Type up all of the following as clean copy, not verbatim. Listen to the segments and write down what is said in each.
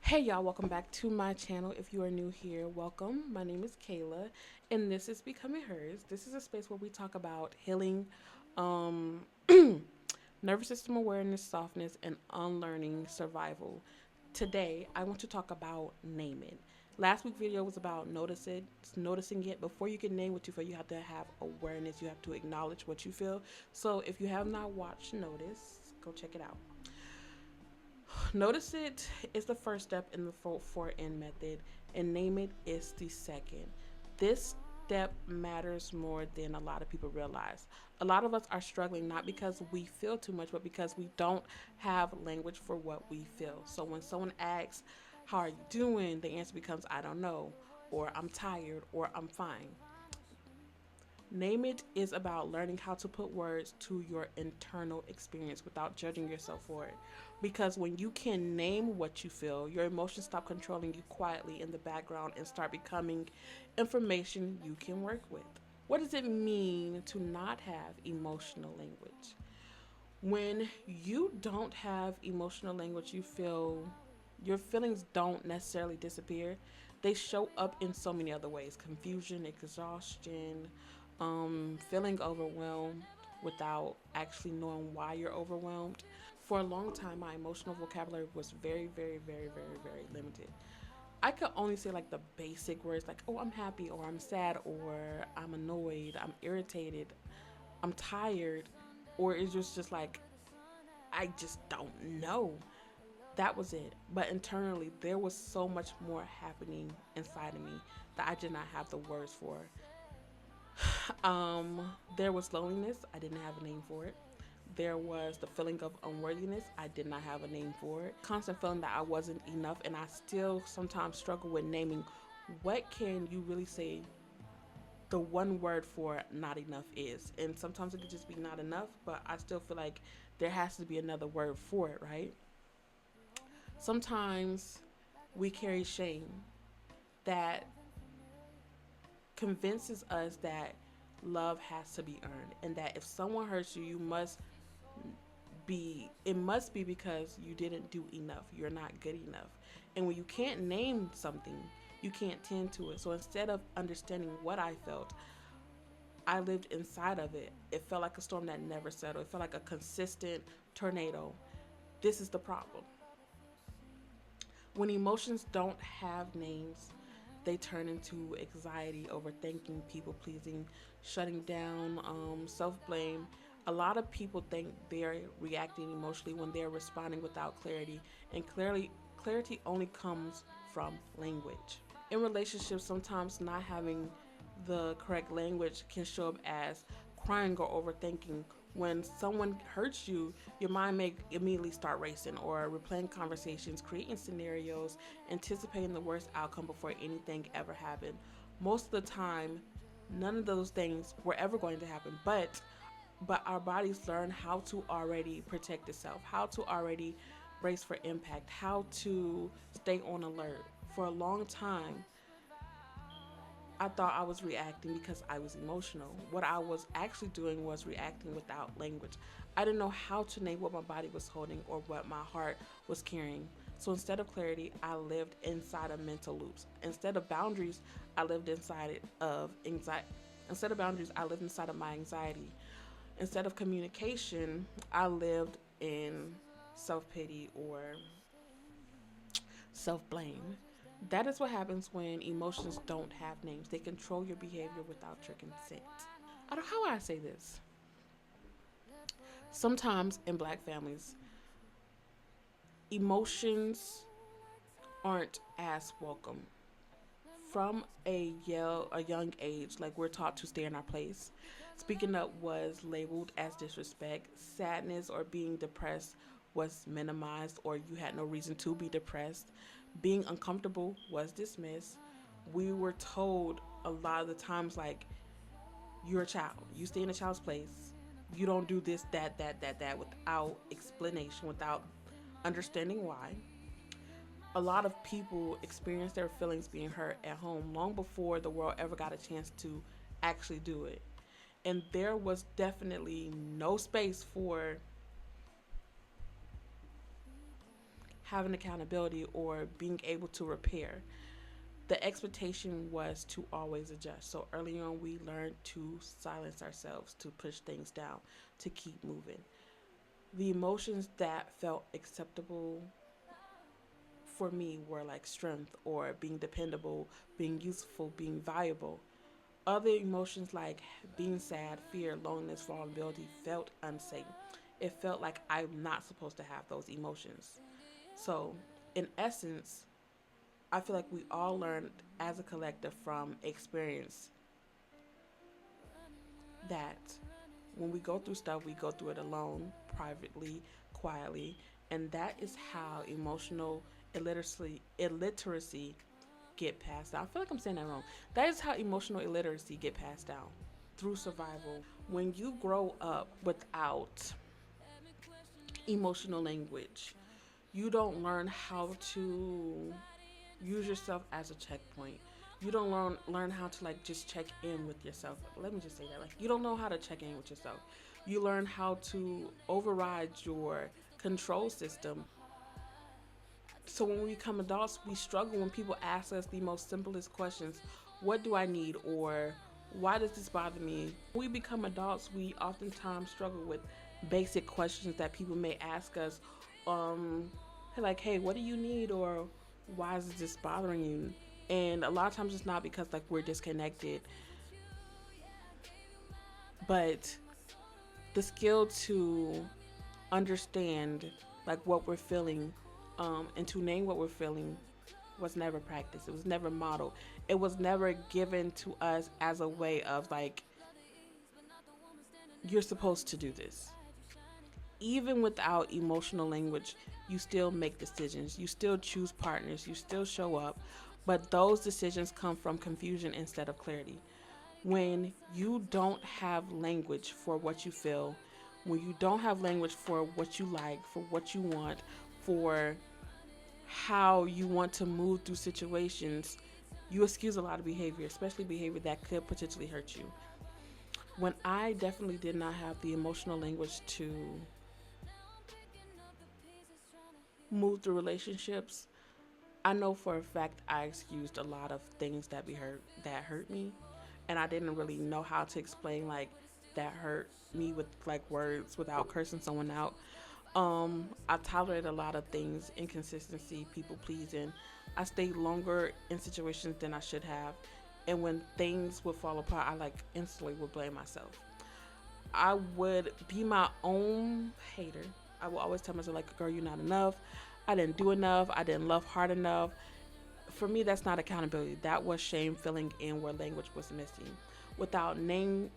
Hey y'all, welcome back to my channel. If you are new here, welcome. My name is Kayla and this is Becoming Hers. This is a space where we talk about healing, um, nervous system awareness, softness, and unlearning survival. Today, I want to talk about name it. Last week's video was about noticing it. Before you can name what you feel, you have to have awareness. You have to acknowledge what you feel. So if you have not watched Notice, go check it out. Notice it is the first step in the 4N method, and name it is the second. This step matters more than a lot of people realize. A lot of us are struggling not because we feel too much, but because we don't have language for what we feel. So when someone asks, "How are you doing?" the answer becomes, "I don't know," or "I'm tired," or "I'm fine." Name it is about learning how to put words to your internal experience without judging yourself for it. Because when you can name what you feel, your emotions stop controlling you quietly in the background and start becoming information you can work with. What does it mean to not have emotional language? When you don't have emotional language, you feel your feelings don't necessarily disappear. They show up in so many other ways: confusion, exhaustion, feeling overwhelmed without actually knowing why you're overwhelmed. For a long time, my emotional vocabulary was very, very, very, very, very limited. I could only say like the basic words like, "Oh, I'm happy," or "I'm sad," or "I'm annoyed," "I'm irritated," "I'm tired," or it's just like, I just don't know. That was it. But internally, there was so much more happening inside of me that I did not have the words for. There was loneliness. I didn't have a name for it. There was the feeling of unworthiness. I did not have a name for it. Constant feeling that I wasn't enough, and I still sometimes struggle with naming what can you really say the one word for not enough is. And sometimes it could just be not enough, but I still feel like there has to be another word for it, right? Sometimes we carry shame that convinces us that love has to be earned and that if someone hurts you, it must be because you didn't do enough. You're not good enough. And when you can't name something, you can't tend to it. So instead of understanding what I felt, I lived inside of it. It felt like a storm that never settled. It felt like a consistent tornado. This is the problem. When emotions don't have names, they turn into anxiety, overthinking, people pleasing, shutting down, self blame. A lot of people think they're reacting emotionally when they're responding without clarity, and clarity only comes from language. In relationships, sometimes not having the correct language can show up as crying or overthinking. When someone hurts you, your mind may immediately start racing or replaying conversations, creating scenarios, anticipating the worst outcome before anything ever happened. Most of the time, none of those things were ever going to happen, but our bodies learn how to already protect itself, how to already brace for impact, how to stay on alert. For a long time, I thought I was reacting because I was emotional. What I was actually doing was reacting without language. I didn't know how to name what my body was holding or what my heart was carrying. So instead of clarity, I lived inside of mental loops. Instead of boundaries, I lived inside of anxiety. Instead of boundaries, I lived inside of my anxiety. Instead of communication, I lived in self pity or self blame. That is what happens when emotions don't have names. They control your behavior without your consent. I don't know how I say this. Sometimes in black families, emotions aren't as welcome. From a young age, like we're taught to stay in our place. Speaking up was labeled as disrespect. Sadness or being depressed was minimized, or you had no reason to be depressed. Being uncomfortable was dismissed. We were told a lot of the times, like, you're a child, you stay in a child's place, you don't do this, that, without explanation, without understanding why. A lot of people experience their feelings being hurt at home long before the world ever got a chance to actually do it. And there was definitely no space for having accountability, or being able to repair. The expectation was to always adjust. So early on, we learned to silence ourselves, to push things down, to keep moving. The emotions that felt acceptable for me were like strength or being dependable, being useful, being valuable. Other emotions like being sad, fear, loneliness, vulnerability felt unsafe. It felt like I'm not supposed to have those emotions. So, in essence, I feel like we all learned as a collective from experience that when we go through stuff, we go through it alone, privately, quietly, and that is how emotional illiteracy get passed down. I feel like I'm saying that wrong. That is how emotional illiteracy get passed down through survival. When you grow up without emotional language, you don't learn how to use yourself as a checkpoint. You don't learn how to like just check in with yourself. Let me just say that. Like you don't know how to check in with yourself. You learn how to override your control system. So when we become adults, we struggle when people ask us the most simplest questions. What do I need? Or why does this bother me? When we become adults, we oftentimes struggle with basic questions that people may ask us. Um, like, hey, what do you need? Or why is this bothering you? And a lot of times it's not because like we're disconnected, but the skill to understand like what we're feeling, and to name what we're feeling was never practiced. It was never modeled. It was never given to us as a way of like, you're supposed to do this. Even without emotional language, you still make decisions. You still choose partners. You still show up. But those decisions come from confusion instead of clarity. When you don't have language for what you feel, when you don't have language for what you like, for what you want, for how you want to move through situations, you excuse a lot of behavior, especially behavior that could potentially hurt you. When I definitely did not have the emotional language to move through relationships, I know for a fact I excused a lot of things that hurt me, and I didn't really know how to explain like that hurt me with like words without cursing someone out. I tolerated a lot of things, inconsistency, people pleasing. I stayed longer in situations than I should have. And when things would fall apart, I like instantly would blame myself. I would be my own hater. I would always tell myself like, girl, you're not enough. I didn't do enough. I didn't love hard enough. For me, that's not accountability. That was shame filling in where language was missing. Without name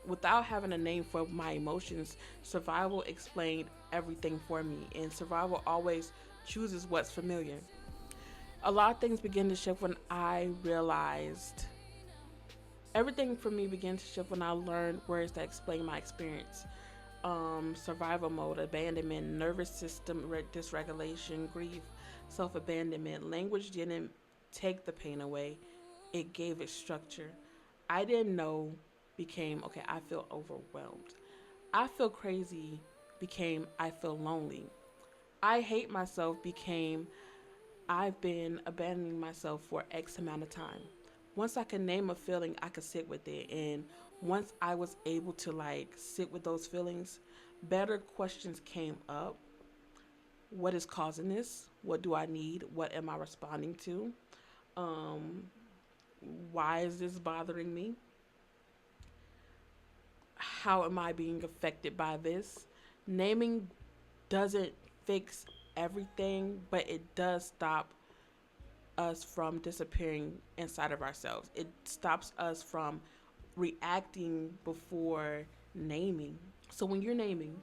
without having a name for my emotions, survival explained everything for me, and survival always chooses what's familiar. A lot of things began to shift when I realized everything for me began to shift when I learned words that explain my experience. Survival mode, abandonment, nervous system dysregulation, grief, self abandonment. Language didn't take the pain away, it gave it structure. I didn't know became, okay, I feel overwhelmed. I feel crazy became, I feel lonely. I hate myself became, I've been abandoning myself for X amount of time. Once I could name a feeling, I could sit with it. And once I was able to like sit with those feelings, better questions came up. What is causing this? What do I need? What am I responding to? Um, why is this bothering me? How am I being affected by this? Naming doesn't fix everything, but it does stop us from disappearing inside of ourselves. It stops us from reacting before naming. So when you're naming,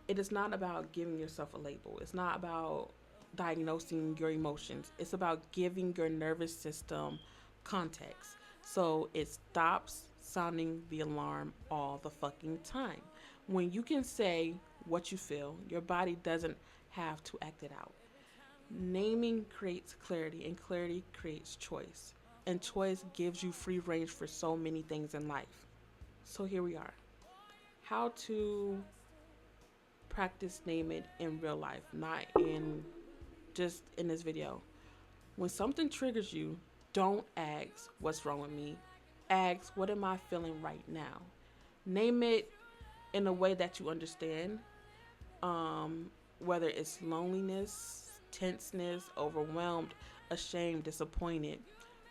it is not about giving yourself a label. It's not about diagnosing your emotions. It's about giving your nervous system context. So it stops sounding the alarm all the fucking time. When you can say what you feel, your body doesn't have to act it out. Naming creates clarity, and clarity creates choice. And choice gives you free range for so many things in life. So here we are. How to practice name it in real life, not in just in this video. When something triggers you, don't ask what's wrong with me. Ask what am I feeling right now. Name it in a way that you understand. Whether it's loneliness, tenseness, overwhelmed, ashamed, disappointed.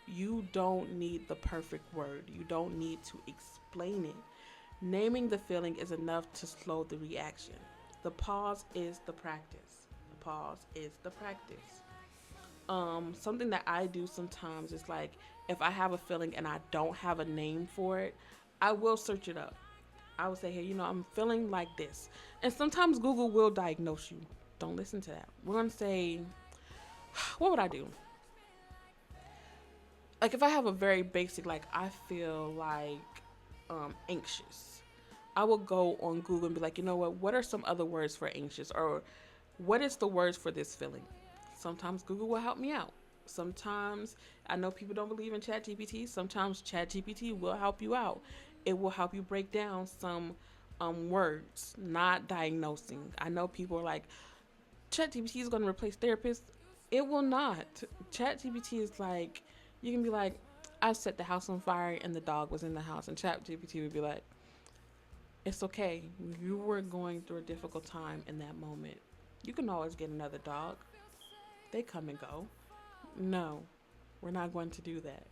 You don't need the perfect word. You don't need to explain it. Naming the feeling is enough to slow the reaction. The pause is the practice. The pause is the practice. Something that I do sometimes is like if I have a feeling and I don't have a name for it, I will search it up. I would say, hey, I'm feeling like this. And sometimes Google will diagnose you. Don't listen to that. We're going to say, what would I do? Like if I have a very basic, like I feel like anxious. I will go on Google and be like, what are some other words for anxious? Or what is the words for this feeling? Sometimes Google will help me out. Sometimes I know people don't believe in ChatGPT. Sometimes ChatGPT will help you out. It will help you break down some words, not diagnosing. I know people are like, ChatGPT is going to replace therapists. It will not. ChatGPT is like, you can be like, I set the house on fire and the dog was in the house. And ChatGPT would be like, it's okay. You were going through a difficult time in that moment. You can always get another dog. They come and go. No, we're not going to do that.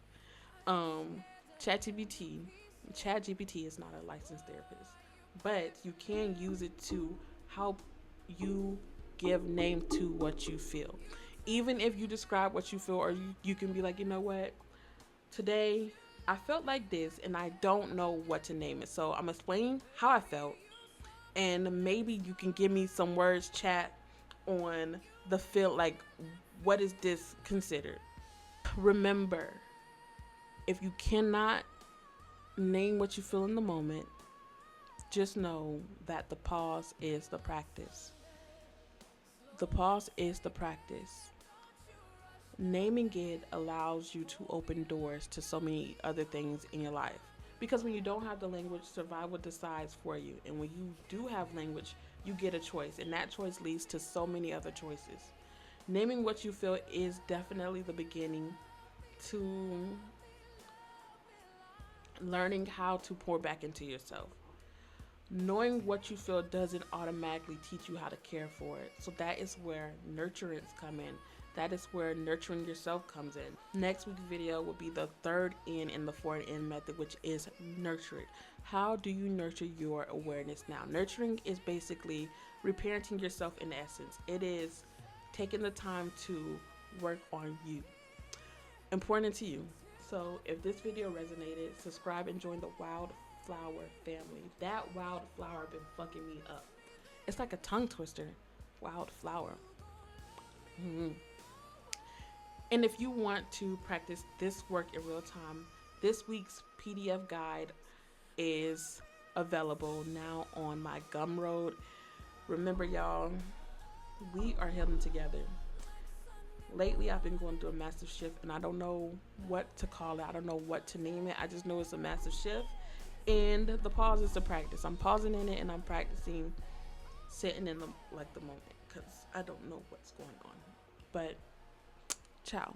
ChatGPT is not a licensed therapist, but you can use it to help you give name to what you feel. Even if you describe what you feel, or you can be like, today I felt like this and I don't know what to name it. So I'm explaining how I felt, and maybe you can give me some words, chat, on the feel, like what is this considered. Remember, if you cannot name what you feel in the moment, just know that the pause is the practice. The pause is the practice. Naming it allows you to open doors to so many other things in your life. Because when you don't have the language, survival decides for you. And when you do have language, you get a choice. And that choice leads to so many other choices. Naming what you feel is definitely the beginning to learning how to pour back into yourself. Knowing what you feel doesn't automatically teach you how to care for it. So that is where nurturance come in. That is where nurturing yourself comes in. Next week's video will be the third N in the 4N method, which is nurture it. How do you nurture your awareness now? Nurturing is basically reparenting yourself in essence. It is taking the time to work on you. Important to you. So if this video resonated, subscribe and join the Wildflower family. That wildflower been fucking me up. It's like a tongue twister. Wildflower. And if you want to practice this work in real time, this week's PDF guide is available now on my Gumroad. Remember, y'all, we are healing together. Lately, I've been going through a massive shift, and I don't know what to call it. I don't know what to name it. I just know it's a massive shift, and the pause is the practice. I'm pausing in it, and I'm practicing sitting in the moment, because I don't know what's going on. But ciao.